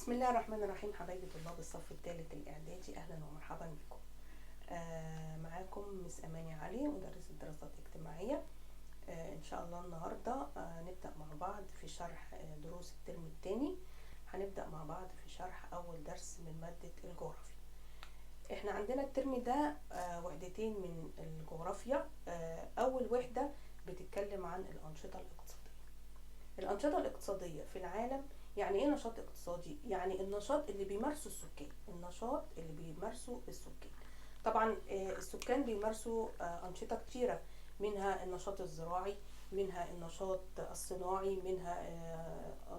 بسم الله الرحمن الرحيم. حبايبي طلاب الصف الثالث الإعدادي، أهلا ومرحبا بكم. معاكم مس أماني علي، مدرسة دراسات اجتماعية. إن شاء الله النهاردة نبدأ مع بعض في شرح دروس الترم الثاني. هنبدأ مع بعض في شرح أول درس من مادة الجغرافيا. احنا عندنا الترم ده وحدتين من الجغرافيا. أول وحدة بتتكلم عن الأنشطة الاقتصادية. الأنشطة الاقتصادية في العالم. يعني ايه نشاط اقتصادي؟ يعني النشاط اللي بيمارسه السكان، النشاط اللي بيمارسه السكان. طبعا السكان بيمارسوا أنشطة كتيرة، منها النشاط الزراعي، منها النشاط الصناعي، منها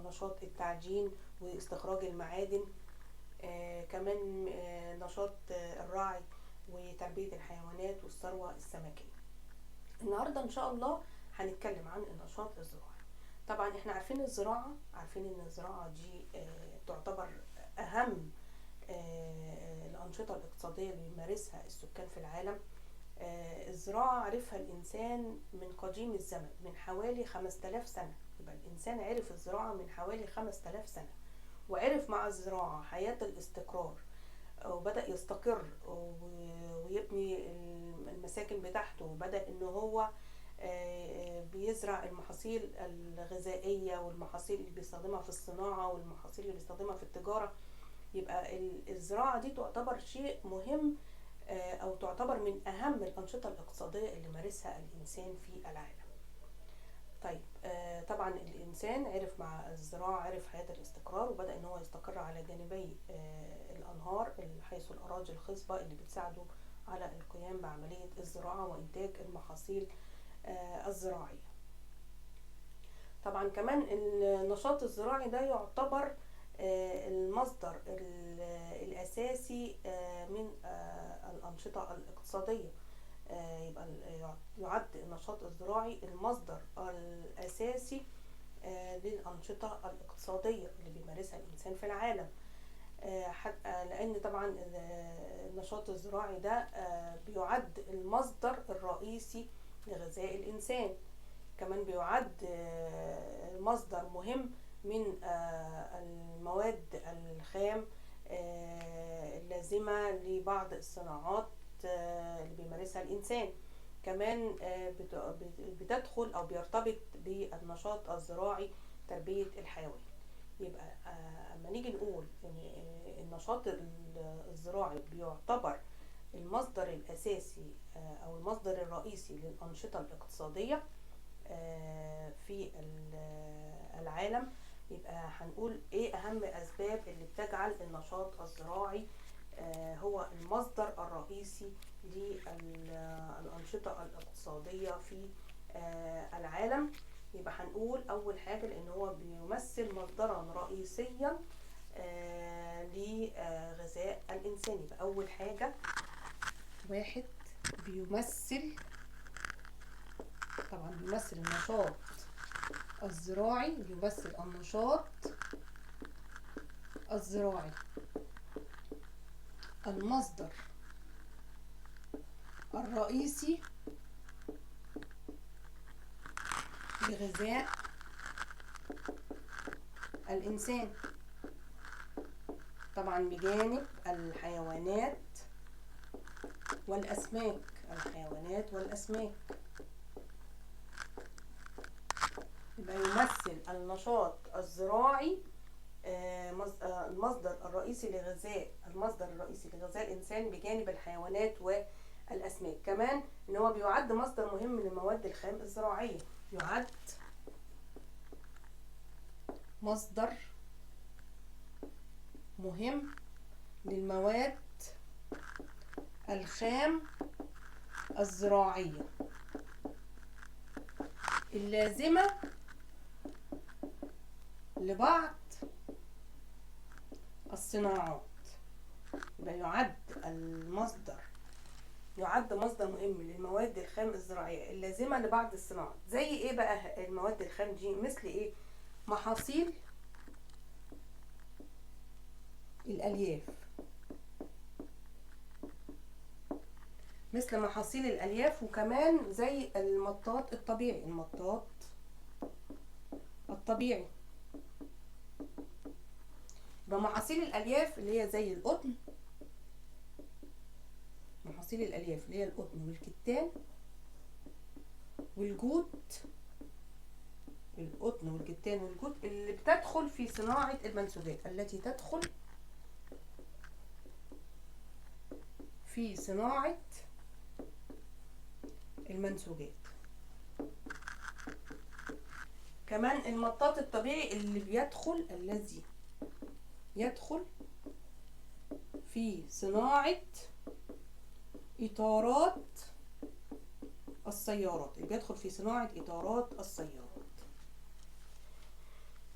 نشاط التعدين واستخراج المعادن، كمان نشاط الرعي وتربية الحيوانات والثروة السمكية. النهاردة إن شاء الله هنتكلم عن النشاط الزراعي. طبعا احنا عارفين الزراعة، عارفين ان الزراعة دي تعتبر اهم الانشطة الاقتصادية اللي بيمارسها السكان في العالم. الزراعة عرفها الانسان من قديم الزمن، من حوالي 5000 سنة. يبقى الانسان عرف الزراعة من حوالي 5000 سنة، وعرف مع الزراعة حياة الاستقرار، وبدأ يستقر ويبني المساكن بتاعته، وبدأ ان هو بيزرع المحاصيل الغذائية والمحاصيل اللي بيستخدمها في الصناعة والمحاصيل اللي بيستخدمها في التجارة. يبقى الزراعة دي تعتبر شيء مهم، أو تعتبر من أهم الأنشطة الاقتصادية اللي مارسها الإنسان في العالم. طيب طبعا الإنسان عرف مع الزراعة، عرف حياة الاستقرار، وبدأ إن هو يستقر على جانبي الأنهار، حيث الأراضي الخصبة اللي بتساعده على القيام بعملية الزراعة وإنتاج المحاصيل الزراعية. طبعا كمان النشاط الزراعي ده يعتبر المصدر الأساسي من الأنشطة الاقتصادية. يبقى يعد النشاط الزراعي المصدر الأساسي للأنشطة الاقتصادية اللي بيمارسها الإنسان في العالم. لأن طبعا النشاط الزراعي ده بيعد المصدر الرئيسي لغذاء الإنسان. كمان بيعد مصدر مهم من المواد الخام اللازمة لبعض الصناعات اللي بيمارسها الإنسان. كمان بتدخل أو بيرتبط بالنشاط الزراعي تربية الحيوان. يبقى اما نيجي نقول ان النشاط الزراعي بيعتبر المصدر الأساسي أو المصدر الرئيسي للأنشطة الاقتصادية في العالم، يبقى هنقول ايه اهم اسباب اللي بتجعل النشاط الزراعي هو المصدر الرئيسي للأنشطة الاقتصادية في العالم. يبقى هنقول اول حاجة لان هو بيمثل مصدرا رئيسيا لغذاء الانسان. يبقى اول حاجة واحد بيمثل، طبعا بيمثل النشاط الزراعي، بيمثل النشاط الزراعي المصدر الرئيسي لغذاء الإنسان، طبعا بجانب الحيوانات والأسماك. الحيوانات والأسماك يبقى يمثل النشاط الزراعي المصدر الرئيسي لغذاء الإنسان بجانب الحيوانات والأسماك. كمان إن هو بيعد مصدر مهم للمواد الخام الزراعية، يعد مصدر مهم للمواد الخام الزراعية اللازمة لبعض الصناعات. يبقى يعد مصدر مهم للمواد الخام الزراعية اللازمة لبعض الصناعات. زي ايه بقى المواد الخام دي؟ مثل ايه؟ محاصيل الألياف، مثل محاصيل الألياف، وكمان زي المطاط الطبيعي. بمحاصيل الالياف اللي هي زي القطن، محاصيل الالياف اللي هي القطن والكتان والجود، القطن والكتان والجود اللي بتدخل في صناعة المنسوجات، التي تدخل في صناعة المنسوجات. كمان المطاط الطبيعي اللي بيدخل، الذي يدخل في صناعة إطارات السيارات، اللي بيدخل في صناعة إطارات السيارات.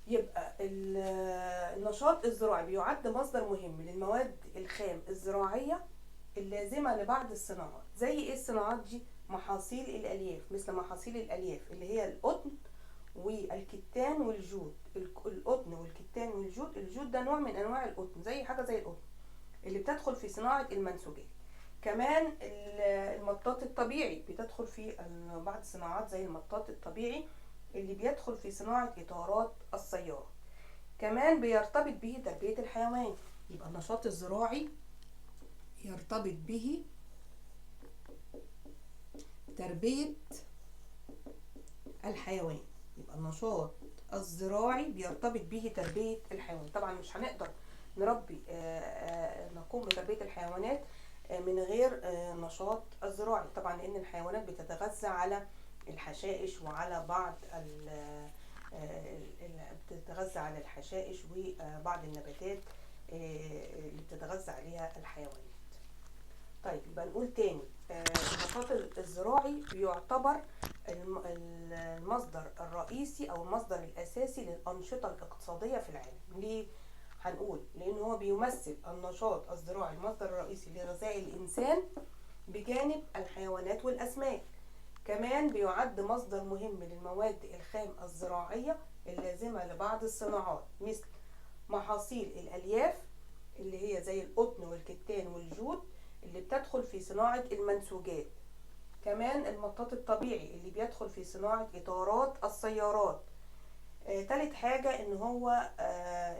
يبقى النشاط الزراعي بيعد مصدر مهم للمواد الخام الزراعية اللازمة لبعض الصناعات. زي ايه الصناعات دي؟ محاصيل الألياف، مثل محاصيل الألياف اللي هي القطن والكتان والجود. القطن والكتان والجود، الجود ده نوع من أنواع القطن، زي حاجة زي القطن اللي بتدخل في صناعة المنسوجات. كمان المطاط الطبيعي بتدخل في بعض الصناعات، زي المطاط الطبيعي اللي بيدخل في صناعة إطارات السيارة. كمان بيرتبط به تربية الحيوان، يبقى النشاط الزراعي يرتبط به تربية الحيوان. يبقى النشاط الزراعي بيرتبط به تربية الحيوان. طبعا مش هنقدر نربي نقوم بتربية الحيوانات من غير نشاط الزراعي، طبعا لأن الحيوانات بتتغذى على الحشائش وعلى بعض بتتغذى على الحشائش وبعض النباتات اللي بتتغذى عليها الحيوانات. طيب يبقى نقول تاني، النشاط الزراعي بيعتبر المصدر الرئيسي أو المصدر الأساسي للأنشطة الاقتصادية في العالم. ليه؟ هنقول لأن هو بيمثل النشاط الزراعي المصدر الرئيسي لغذاء الإنسان بجانب الحيوانات والأسماك. كمان بيعد مصدر مهم للمواد الخام الزراعية اللازمة لبعض الصناعات، مثل محاصيل الألياف اللي هي زي القطن والكتان والجود اللي بتدخل في صناعة المنسوجات. كمان المطاط الطبيعي اللي بيدخل في صناعة إطارات السيارات. تالت حاجة ان هو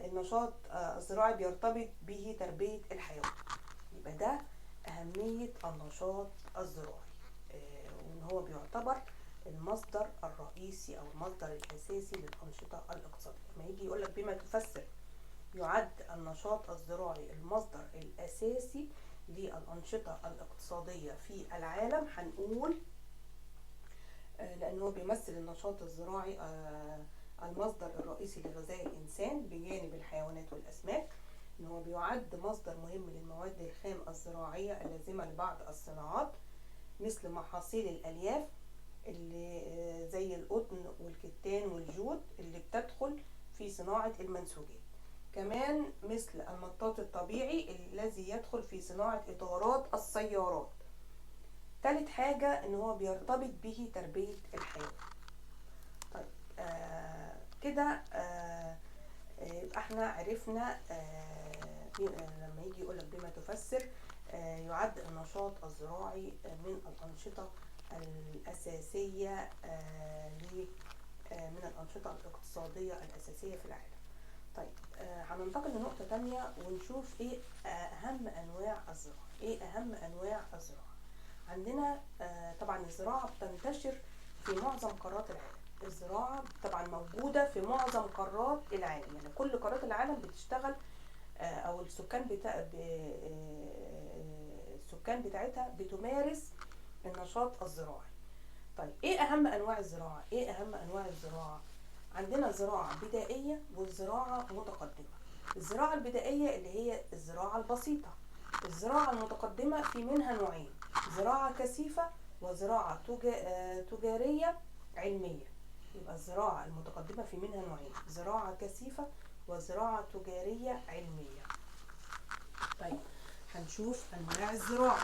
النشاط الزراعي بيرتبط به تربية الحيوان. يبقى ده أهمية النشاط الزراعي، وان هو بيعتبر المصدر الرئيسي او المصدر الاساسي للأنشطة الاقتصادية. لما يجي يقولك بما تفسر يعد النشاط الزراعي المصدر الاساسي للأنشطة الاقتصادية في العالم، هنقول لأنه بيمثل النشاط الزراعي المصدر الرئيسي لغذاء الإنسان بجانب الحيوانات والأسماك، إن هو بيعد مصدر مهم للمواد الخام الزراعية اللازمة لبعض الصناعات، مثل محاصيل الألياف اللي زي القطن والكتان والجود اللي بتدخل في صناعة المنسوجات. كمان مثل المطاط الطبيعي الذي يدخل في صناعة إطارات السيارات. تالت حاجة ان هو بيرتبط به تربية الحيوان. طيب كده يبقى احنا عرفنا لما يجي يقولك بما تفسر يعد النشاط الزراعي من الأنشطة الأساسية من الأنشطة الاقتصادية الأساسية في العالم. طيب هننتقل لنقطة تانية ونشوف ايه أهم أنواع الزراعة. ايه أهم أنواع الزراعة؟ عندنا طبعا الزراعة بتنتشر في معظم قارات العالم. الزراعة طبعا موجودة في معظم قارات العالم، يعني كل قارات العالم بتشتغل او السكان بتاعتها بتمارس النشاط الزراعي. طيب ايه اهم انواع الزراعة؟ ايه اهم انواع الزراعة؟ عندنا زراعة بدائية والزراعة متقدمة. الزراعة البدائية اللي هي الزراعة البسيطة. الزراعة المتقدمة في منها نوعين، زراعة كثيفة وزراعة تجارية علمية. يبقى الزراعة المتقدمة في منها نوعين، زراعة كثيفة وزراعة تجارية علمية. طيب هنشوف أنواع الزراعة.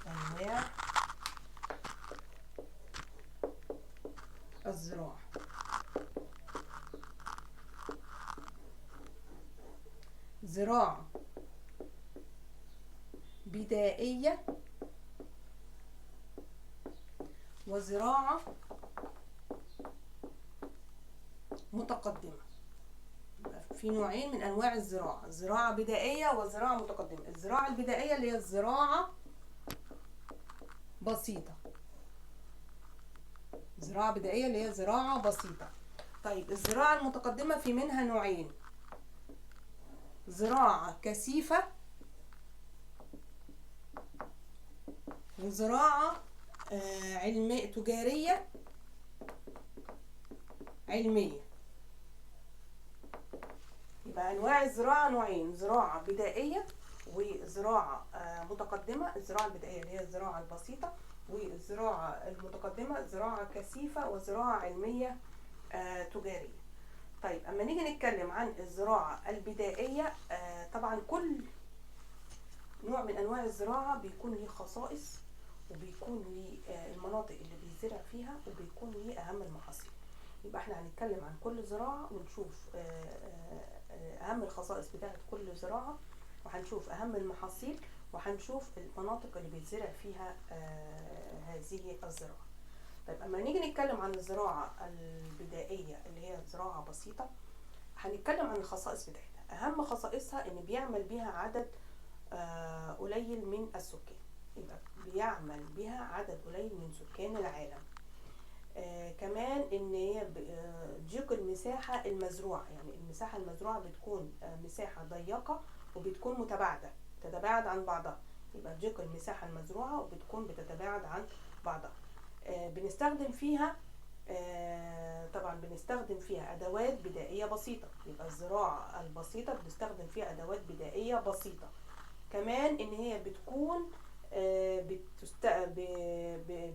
أنواع الزراعة. زراعة بدائية وزراعة متقدمة. في نوعين من انواع الزراعة، زراعة بدائية وزراعة متقدمة. الزراعة البدائية اللي هي الزراعة بسيطة، زراعة بدائية اللي هي زراعة بسيطة. طيب الزراعة المتقدمة في منها نوعين، زراعة كثيفة وزراعة علمية تجارية علمية. يبقى انواع الزراعة نوعين، زراعة بدائية وزراعة متقدمة. الزراعة البدائية اللي هي الزراعة البسيطة، والزراعة المتقدمة زراعة كثيفة وزراعة علمية تجارية. طيب اما نيجي نتكلم عن الزراعة البدائية، طبعا كل نوع من انواع الزراعة بيكون ليه خصائص، وبيكون ليه المناطق اللي بيزرع فيها، وبيكون ليه اهم المحاصيل. يبقى احنا هنتكلم عن كل زراعة ونشوف اهم الخصائص بتاعت كل زراعة، وهنشوف اهم المحاصيل، وهنشوف المناطق اللي بيتزرع فيها هذه الزراعة. طيب اما نيجي نتكلم عن الزراعة البدائية اللي هي زراعة بسيطة، هنتكلم عن الخصائص بتاعتها. اهم خصائصها ان بيعمل بيها عدد قليل من السكان. يبقى بيعمل بها عدد قليل من سكان العالم. كمان ان هي ضيق المساحة المزروعة، يعني المساحة المزروعة بتكون مساحة ضيقة وبتكون متباعدة، تتباعد عن بعضها. يبقى ضيق المساحة المزروعة وبتكون بتتباعد عن بعضها. بنستخدم فيها طبعا بنستخدم فيها ادوات بدائية بسيطة. يبقى الزراعة البسيطة بنستخدم فيها ادوات بدائية بسيطة. كمان ان هي بتكون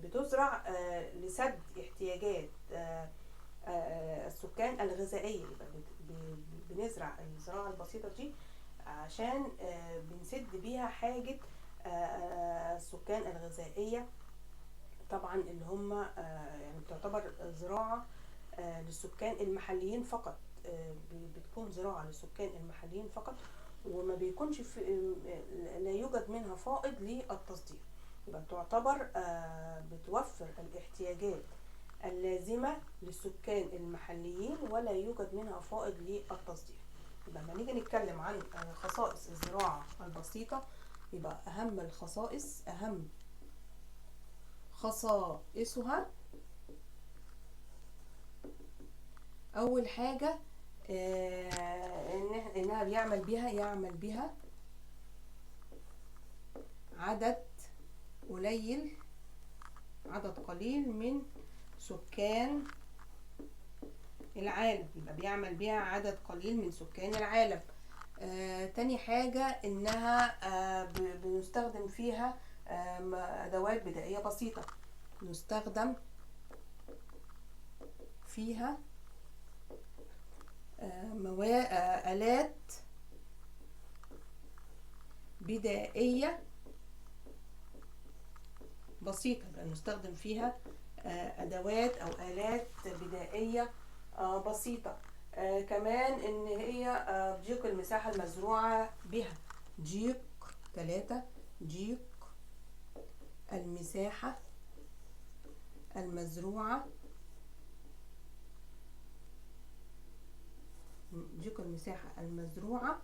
بتزرع لسد احتياجات السكان الغذائية. يبقى بنزرع الزراعة البسيطة دي عشان بنسد بيها حاجة السكان الغذائية، طبعا اللي هم يعني بتعتبر زراعة للسكان المحليين فقط. بتكون زراعة للسكان المحليين فقط، وما بيكونش لا يوجد منها فائض للتصدير. يبقى تعتبر بتوفر الاحتياجات اللازمة للسكان المحليين ولا يوجد منها فائض للتصدير. يبقى لما نيجي نتكلم عن خصائص الزراعة البسيطة، يبقى أهم خصائصها أول حاجة إنها يعمل بها عدد قليل من سكان العالم. يبقى بيعمل بيها عدد قليل من سكان العالم. تاني حاجة إنها بنستخدم فيها أدوات بدائية بسيطة. نستخدم فيها آلات بدائية بسيطة. يبقى نستخدم فيها أدوات أو آلات بدائية بسيطة. كمان إن هي ضيق المساحة المزروعة بها. ضيق المساحة المزروعة، ضيق المساحة المزروعة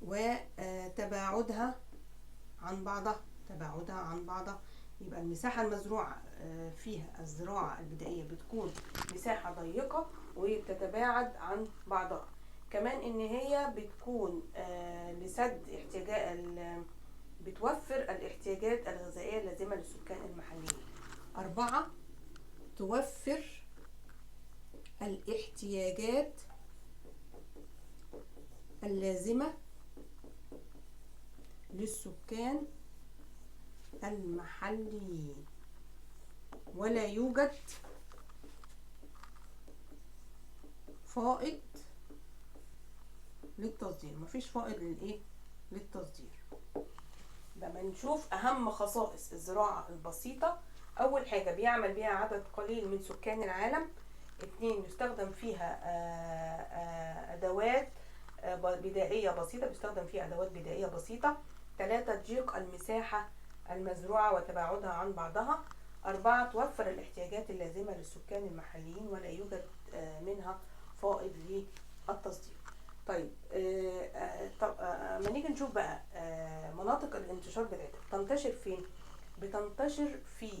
وتباعدها عن بعضها. يبقى المساحة المزروعة فيها الزراعة البدائية بتكون مساحة ضيقة وبتتباعد عن بعضها. كمان ان هي بتكون لسد بتوفر الاحتياجات الغذائية اللازمة للسكان المحليين. 4 توفر الاحتياجات اللازمة للسكان المحليين ولا يوجد فائض للتصدير. مفيش فائض للتصدير. لما نشوف اهم خصائص الزراعة البسيطة، اول حاجة بيعمل بيها عدد قليل من سكان العالم. 2 يستخدم فيها ادوات بدائية بسيطة. 3 ضيق المساحة المزروعة وتباعدها عن بعضها. 4 توفر الاحتياجات اللازمة للسكان المحليين ولا يوجد منها فائض للتصدير. طيب ما نيجي نشوف بقى مناطق الانتشار بتاعتها بتنتشر فين. بتنتشر في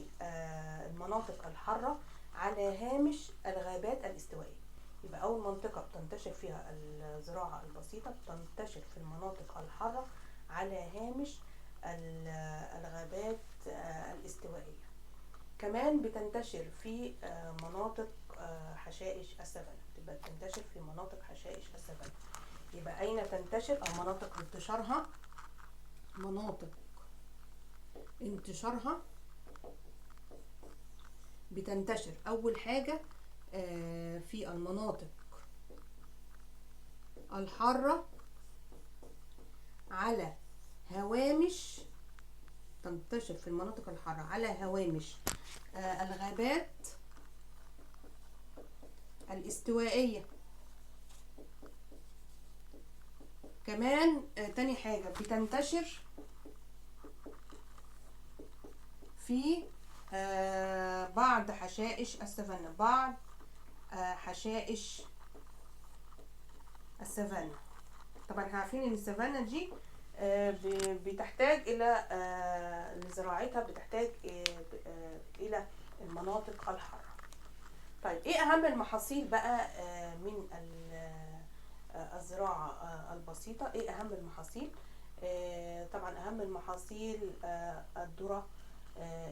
المناطق الحارة على هامش الغابات الاستوائية. يبقى أول منطقة بتنتشر فيها الزراعة البسيطة بتنتشر في المناطق الحارة على هامش الغابات الاستوائية. كمان بتنتشر في مناطق حشائش السافانا. تبقى بتنتشر في مناطق حشائش السافانا. يبقى أين تنتشر أو مناطق انتشارها؟ مناطق انتشارها بتنتشر أول حاجة في المناطق الحارة على هوامش. تنتشر في المناطق الحارة على هوامش الغابات الاستوائية. كمان تاني حاجة بتنتشر في بعض حشائش السافانا. بعض حشائش السافانا. طبعا احنا عارفين ان السافانا دي بتحتاج الى لزراعتها بتحتاج الى المناطق الحارة. طيب ايه اهم المحاصيل بقى من الزراعة البسيطة؟ ايه اهم المحاصيل؟ طبعا اهم المحاصيل الذرة،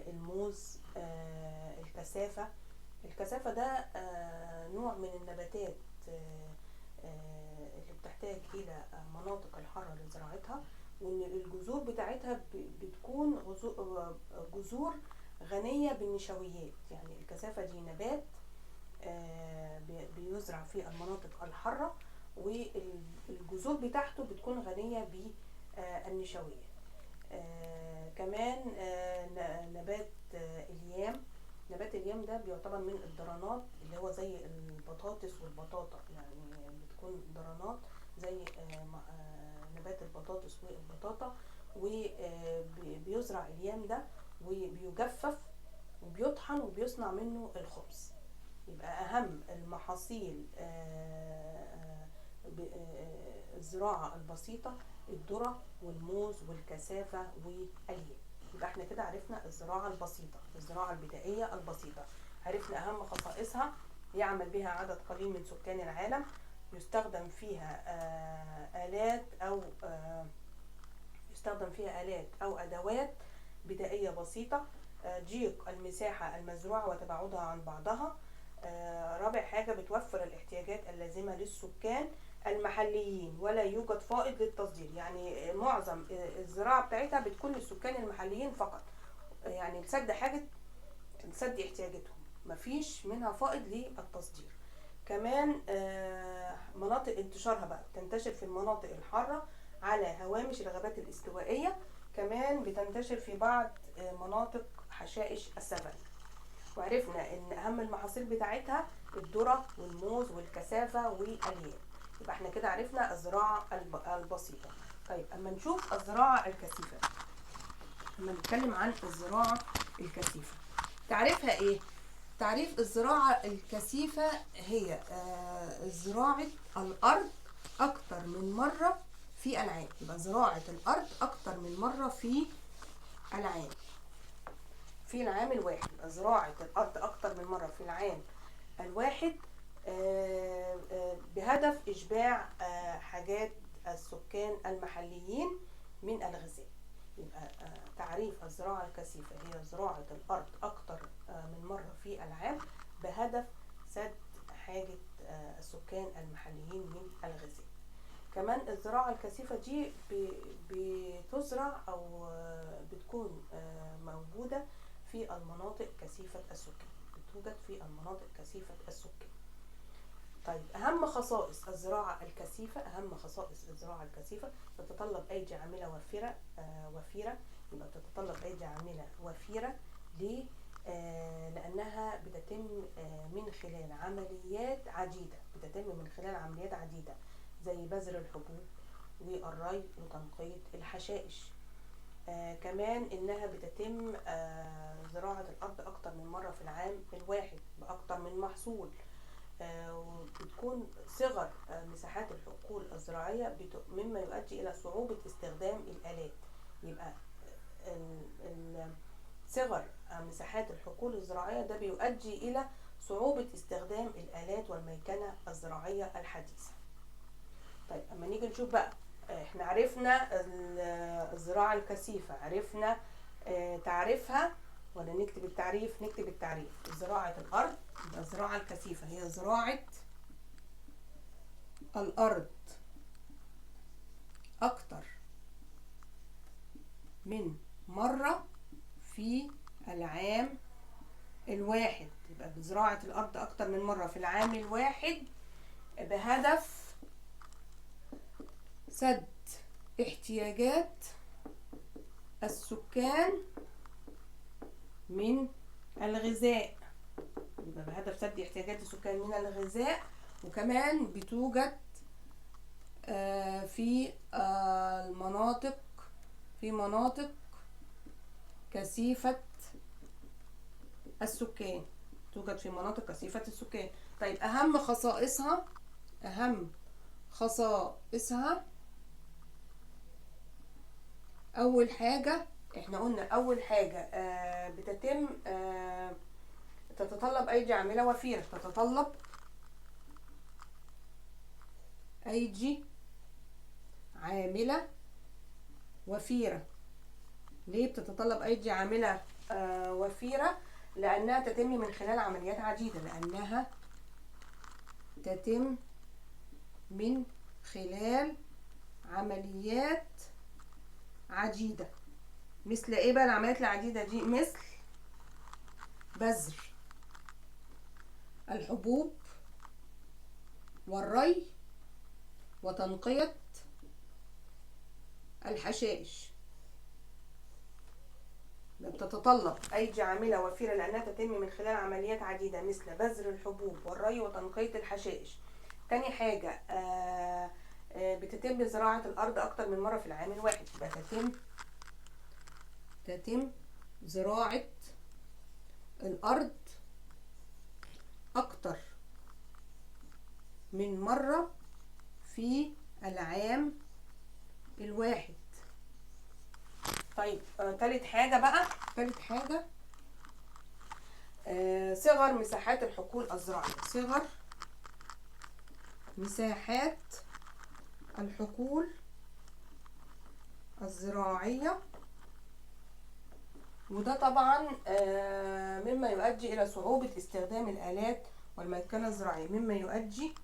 الموز، الكثافة. الكثافة ده نوع من النباتات اللي بتحتاج الى مناطق الحارة لزراعتها، وان الجذور بتاعتها بتكون جذور غنية بالنشويات. يعني الكثافة دي نبات بيزرع في المناطق الحارة، والجذور بتاعته بتكون غنية بالنشويات. كمان نبات اليام. نبات اليام ده بيعتبر من الضرنات، اللي هو زي البطاطس والبطاطا. يعني بتكون ضرنات زي نبات البطاطس والبطاطا. وبيزرع اليام ده وبيجفف وبيطحن وبيصنع منه الخبز. يبقى أهم المحاصيل الزراعة البسيطة الذرة والموز والكثافة واليام. يبقى احنا كده عرفنا الزراعة البسيطة، الزراعة البدائية البسيطة. عرفنا أهم خصائصها: يعمل بها عدد قليل من سكان العالم، يستخدم فيها آلات أو أدوات بدائية بسيطة، ضيق المساحة المزروعة وتباعدها عن بعضها. رابع حاجة بتوفر الاحتياجات اللازمة للسكان المحليين ولا يوجد فائض للتصدير. يعني معظم الزراعة بتاعتها بتكون للسكان المحليين فقط، يعني تسد احتياجاتهم، مفيش منها فائض للتصدير. كمان مناطق انتشارها بقى تنتشر في المناطق الحارة على هوامش الغابات الاستوائية. كمان بتنتشر في بعض مناطق حشائش السافانا. وعرفنا ان اهم المحاصيل بتاعتها الذرة والموز والكثافة واليام. يبقى احنا كده عرفنا الزراعة البسيطة. طيب اما نشوف الزراعة الكثيفة. لما نتكلم عن الزراعة الكثيفة تعريفها ايه؟ تعريف الزراعة الكثيفة هي زراعة الأرض أكتر من مرة في العام. يبقى زراعة الأرض أكتر من مرة في العام، في العام الواحد. يبقى زراعة الأرض أكتر من مرة في العام الواحد بهدف إشباع حاجات السكان المحليين من الغذاء. يبقى تعريف الزراعة الكثيفة هي زراعة الأرض أكتر من مرة في العام بهدف سد حاجة السكان المحليين من الغذاء. كمان الزراعة الكثيفة دي بتزرع أو بتكون موجودة في المناطق كثيفة السكان. بتوجد في المناطق كثيفة السكان. طيب أهم خصائص الزراعة الكثيفة. أهم خصائص الزراعة الكثيفة: تتطلب أيدي عاملة وفيرة. يبقى تتطلب أيدي عاملة وفيرة. ليه؟ لأنها بتتم من خلال عمليات عديدة، زي بذر الحبوب والري وتنقية الحشائش. كمان انها بتتم زراعة الارض اكتر من مرة في العام الواحد باكتر من محصول. وبتكون صغر مساحات الحقول الزراعية مما يؤدي الى صعوبة استخدام الالات. يبقى صغر مساحات الحقول الزراعية ده بيؤدي الى صعوبة استخدام الالات والميكنة الزراعية الحديثة. طيب اما نيجي نشوف بقى، احنا عرفنا الزراعة الكثيفة، عرفنا تعريفها، ولا نكتب التعريف؟ نكتب التعريف. زراعة الأرض، الزراعة الكثيفة هي زراعة الأرض أكتر من مرة في العام الواحد. يبقى بزراعة الأرض أكتر من مرة في العام الواحد بهدف سد احتياجات السكان من الغذاء. يبقى بهدف سد احتياجات السكان من الغذاء. وكمان بتوجد في مناطق كثيفة السكان. توجد في مناطق كثيفة السكان. طيب أهم خصائصها أول حاجة، احنا قلنا أول حاجة تتطلب أيدي عاملة وفيرة. تتطلب أيدي عاملة وفيرة. ليه بتتطلب أيدي عاملة وفيرة؟ لأنها تتم من خلال عمليات عديدة. مثل ايه بقى العمليات العديدة دي؟ مثل بذر الحبوب والري وتنقية الحشائش. بتتطلب أيدي عاملة وفيرة لأنها تتم من خلال عمليات عديدة مثل بذر الحبوب والري وتنقية الحشائش. تاني حاجة بتتم زراعة الأرض أكتر من مرة في العام الواحد. يبقى تتم زراعة الأرض أكتر من مرة في العام الواحد. طيب تالت حاجة صغر مساحات الحقول الزراعية. صغر مساحات الحقول الزراعية، وده طبعا مما يؤدي إلى صعوبة استخدام الآلات والميكنة الزراعية. مما يؤدي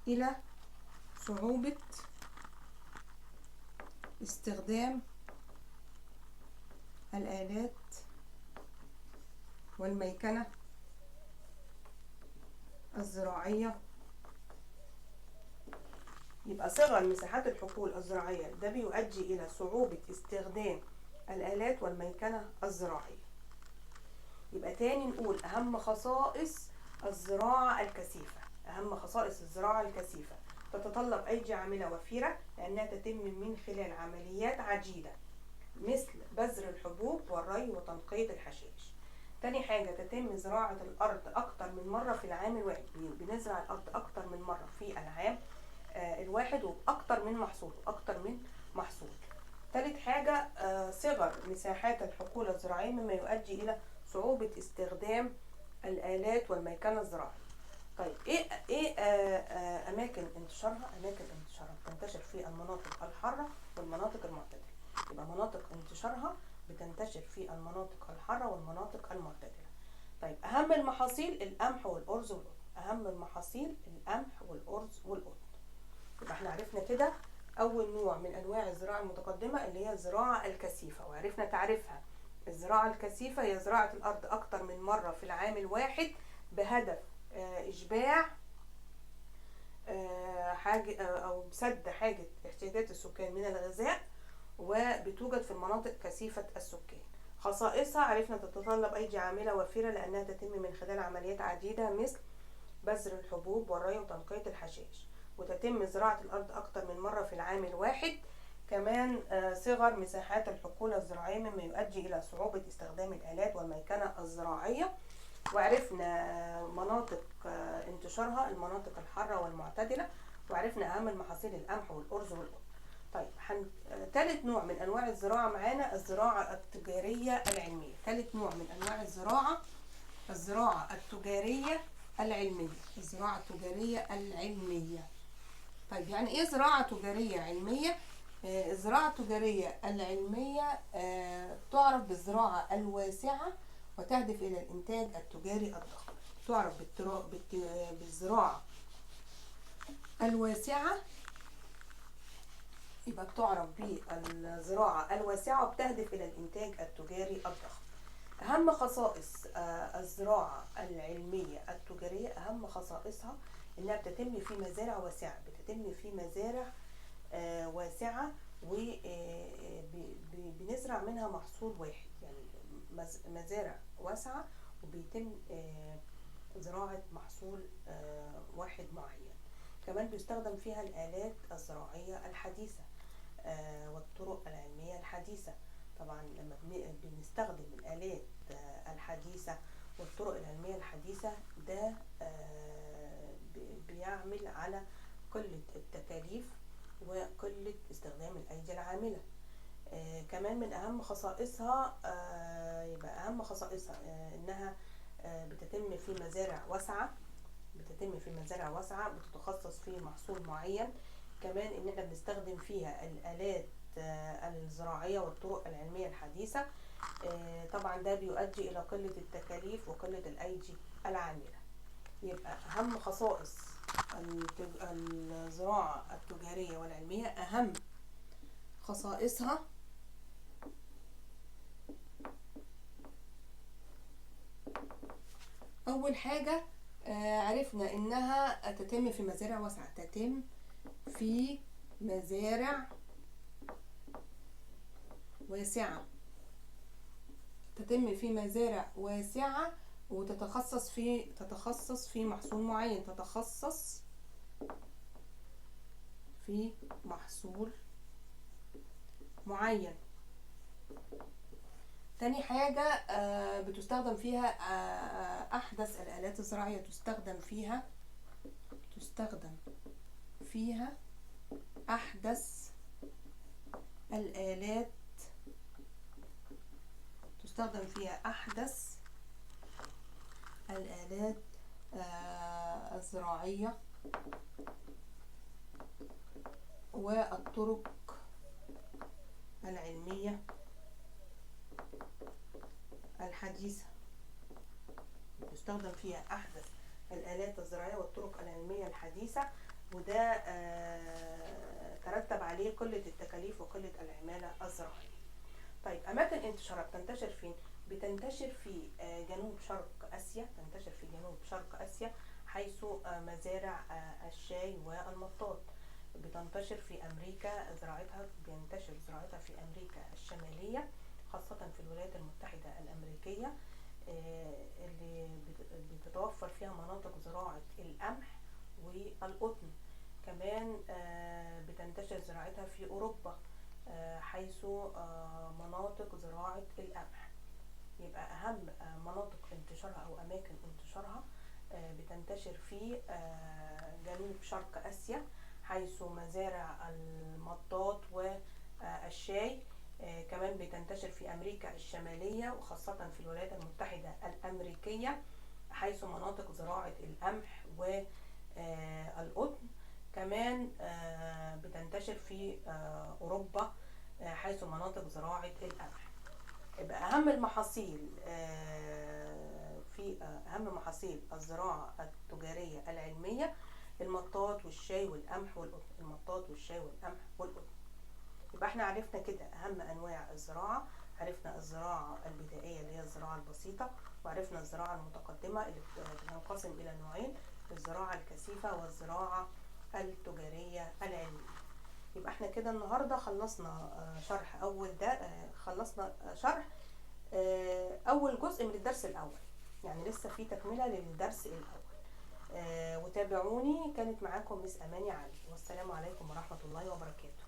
إلى صعوبة استخدام الآلات والميكنة الزراعية. يبقى صغر مساحات الحقول الزراعية ده بيؤدي إلى صعوبة استخدام الآلات والميكنة الزراعية. يبقى تاني نقول أهم خصائص الزراعة الكثيفة. تتطلب أيدي عاملة وفيرة لأنها تتم من خلال عمليات عديدة مثل بذر الحبوب والري وتنقية الحشائش. تاني حاجة تتم زراعة الأرض أكتر من مرة في العام الواحد. بنزرع الأرض أكتر من مرة في العام الواحد وبأكتر من محصول. تالت حاجة صغر مساحات الحقول الزراعية مما يؤدي إلى صعوبة استخدام الآلات والميكنة الزراعية. طيب ايه أماكن انتشارها؟ بتنتشر في المناطق الحارة والمناطق المعتدلة. يبقى مناطق انتشارها بتنتشر في المناطق الحارة والمناطق المعتدلة. طيب أهم المحاصيل القمح والأرز والقطن. يبقى احنا عرفنا كده أول نوع من أنواع الزراعة المتقدمة اللي هي الزراعة الكثيفة، وعرفنا تعريفها. الزراعة الكثيفة هي زراعة الأرض أكتر من مرة في العام الواحد بهدف إشباع حاجة أو سد حاجة احتياجات السكان من الغذاء، وبتوجد في المناطق كثيفة السكان. خصائصها عرفنا تتطلب أيدي عاملة وفيرة لأنها تتم من خلال عمليات عديدة مثل بذر الحبوب والري وتنقية الحشائش. وتتم زراعة الأرض أكتر من مرة في العام الواحد. كمان صغر مساحات الحقول الزراعية مما يؤدي إلى صعوبة استخدام الآلات والميكنة الزراعية. وعرفنا مناطق انتشارها، المناطق الحارة والمعتدلة، وعرفنا أهم المحاصيل القمح والأرز والقطن. طيب ثالث نوع من أنواع الزراعة معانا الزراعة التجارية العلمية. ثالث نوع من أنواع الزراعة التجارية العلمية. الزراعة التجارية العلمية. طيب يعني ايه زراعة تجارية علمية؟ الزراعة التجارية العلمية تعرف بالزراعة الواسعة وتهدف إلى الإنتاج التجاري الضخم. تعرف بالزراعة الواسعة، يبقى بتعرف بالزراعة الواسعة وبتهدف إلى الإنتاج التجاري الضخم. أهم خصائص الزراعة العلمية التجارية، أهم خصائصها إنها بتتم في مزارع واسعة، واسعة، وبنزرع منها محصول واحد، يعني مزارع واسعة وبيتم زراعة محصول واحد معين. كمان بيستخدم فيها الآلات الزراعية الحديثة والطرق العلمية الحديثة. طبعا لما بنستخدم الآلات الحديثة والطرق العلمية الحديثة ده بيعمل على قلة التكاليف وقلة استخدام الأيدي العاملة. كمان من أهم خصائصها إنها بتتم في مزارع واسعة، بتتخصص في محصول معين. كمان إن احنا بنستخدم فيها الآلات الزراعية والطرق العلمية الحديثة. طبعا ده بيؤدي إلى قلة التكاليف وقلة الأيدي العاملة. يبقى أهم خصائص الزراعة التجارية والعلمية، أهم خصائصها أول حاجة عرفنا إنها تتم في مزارع واسعة، تتم في مزارع واسعة وتتخصص في محصول معين. تاني حاجة بتستخدم فيها أحدث الآلات الزراعية، تستخدم فيها أحدث الآلات الزراعية والطرق العلمية الحديثة. يستخدم فيها أحدث الآلات الزراعية والطرق العلمية الحديثة، وده ترتب عليه قلة التكاليف وقلة العمالة الزراعية. طيب أماكن انتشارها بتنتشر فين؟ بتنتشر في جنوب شرق آسيا حيث مزارع الشاي والمطاط. بتنتشر في أمريكا، بينتشر زراعتها في أمريكا الشمالية، خاصة في الولايات المتحدة الأمريكية اللي بتتوفر فيها مناطق زراعة القمح والقطن. كمان بتنتشر زراعتها في أوروبا حيث مناطق زراعة القمح. يبقى أهم مناطق انتشارها أو أماكن انتشارها بتنتشر في جنوب شرق آسيا حيث مزارع المطاط والشاي. كمان بتنتشر في أمريكا الشمالية وخاصة في الولايات المتحدة الأمريكية حيث مناطق زراعة القمح والقطن. كمان بتنتشر في أوروبا حيث مناطق زراعة القمح. يبقى أهم محاصيل الزراعة التجارية العلمية المطاط والشاي والقمح والقطن. يبقى احنا عرفنا كده أهم أنواع الزراعة. عرفنا الزراعة البدائية اللي هي الزراعة البسيطة، وعرفنا الزراعة المتقدمة اللي بتنقسم إلى نوعين، الزراعة الكثيفة والزراعة التجارية العلمية. يبقى احنا كده النهاردة خلصنا شرح أول جزء من الدرس الأول، يعني لسه في تكملة للدرس الأول. وتابعوني. كانت معاكم مس أماني علي، والسلام عليكم ورحمة الله وبركاته.